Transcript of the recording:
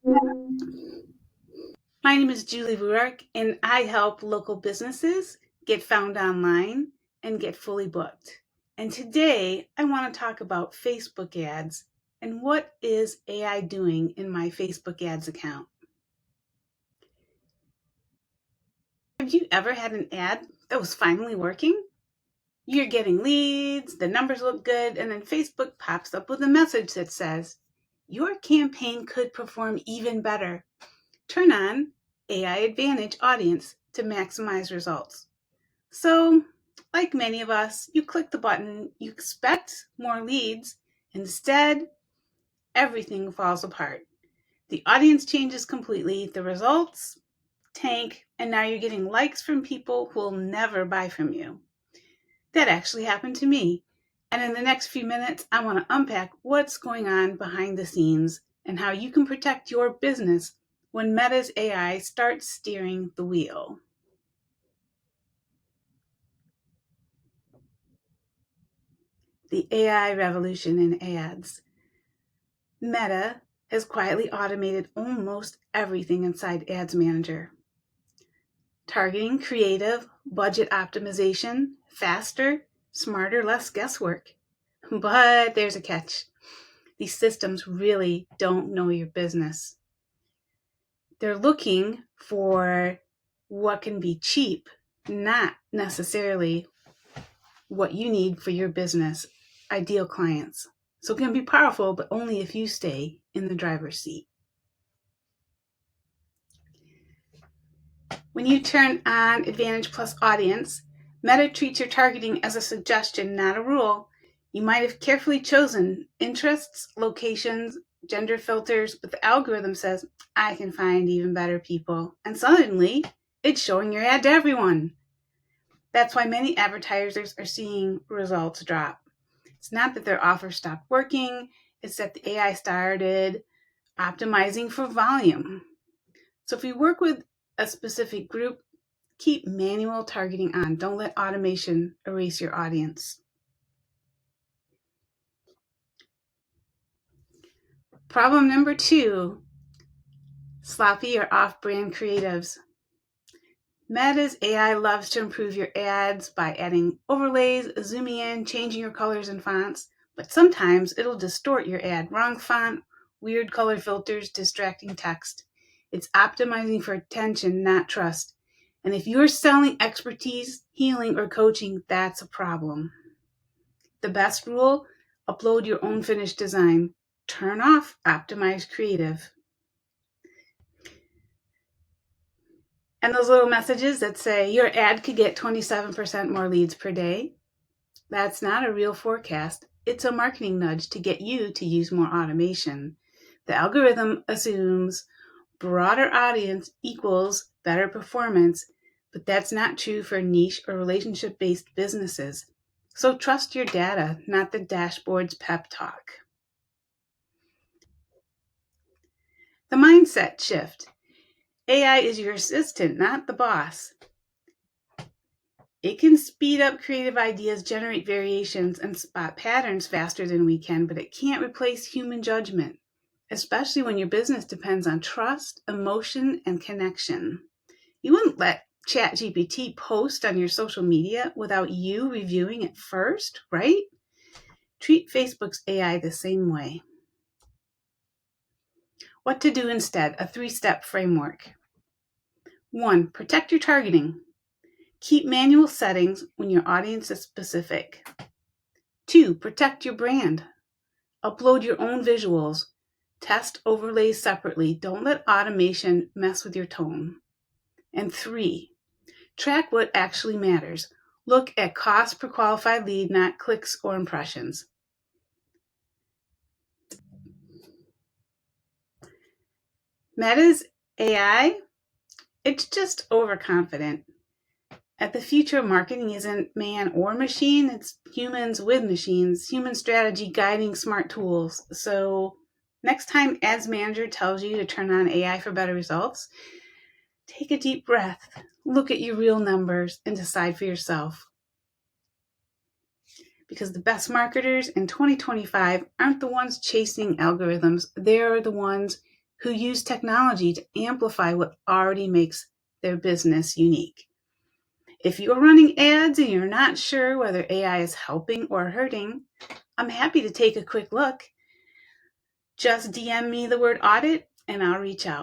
My name is Julie Ruark, and I help local businesses get found online and get fully booked. And today I want to talk about Facebook ads and what is AI doing in my Facebook ads account. Have you ever had an ad that was finally working? You're getting leads, the numbers look good, and then Facebook pops up with a message that says, your campaign could perform even better. Turn on AI Advantage Audience to maximize results. So, like many of us, you click the button, you expect more leads. Instead, everything falls apart. The audience changes completely, the results tank, and now you're getting likes from people who will never buy from you. That actually happened to me. And in the next few minutes, I want to unpack what's going on behind the scenes and how you can protect your business when Meta's AI starts steering the wheel. The AI revolution in ads. Meta has quietly automated almost everything inside Ads Manager. Targeting, creative, budget optimization, faster, smarter, less guesswork. But there's a catch. These systems really don't know your business. They're looking for what can be cheap, not necessarily what you need for your business, ideal clients. So it can be powerful, but only if you stay in the driver's seat. When you turn on Advantage Plus Audience, Meta treats your targeting as a suggestion, not a rule. You might have carefully chosen interests, locations, gender filters, but the algorithm says, I can find even better people. And suddenly, it's showing your ad to everyone. That's why many advertisers are seeing results drop. It's not that their offer stopped working, it's that the AI started optimizing for volume. So if you work with a specific group, keep manual targeting on. Don't let automation erase your audience. Problem number 2, sloppy or off-brand creatives. Meta's AI loves to improve your ads by adding overlays, zooming in, changing your colors and fonts, but sometimes it'll distort your ad. Wrong font, weird color filters, distracting text. It's optimizing for attention, not trust. And if you're selling expertise, healing, or coaching, that's a problem. The best rule, upload your own finished design. Turn off optimized creative. And those little messages that say your ad could get 27% more leads per day, that's not a real forecast. It's a marketing nudge to get you to use more automation. The algorithm assumes broader audience equals better performance, but that's not true for niche or relationship-based businesses. So trust your data, not the dashboard's pep talk. The mindset shift. AI is your assistant, not the boss. It can speed up creative ideas, generate variations, and spot patterns faster than we can, but it can't replace human judgment, especially when your business depends on trust, emotion, and connection. You wouldn't let ChatGPT post on your social media without you reviewing it first, right? Treat Facebook's AI the same way. What to do instead? A 3-step framework. 1. Protect your targeting. Keep manual settings when your audience is specific. 2. Protect your brand. Upload your own visuals. Test overlays separately. Don't let automation mess with your tone. And 3. Track what actually matters. Look at cost per qualified lead, not clicks or impressions. Meta's AI, it's just overconfident. The future of marketing isn't man or machine, it's humans with machines, human strategy guiding smart tools. So next time Ads Manager tells you to turn on AI for better results, take a deep breath, look at your real numbers, and decide for yourself. Because the best marketers in 2025 aren't the ones chasing algorithms, they're the ones who use technology to amplify what already makes their business unique. If you're running ads and you're not sure whether AI is helping or hurting, I'm happy to take a quick look. Just DM me the word audit and I'll reach out.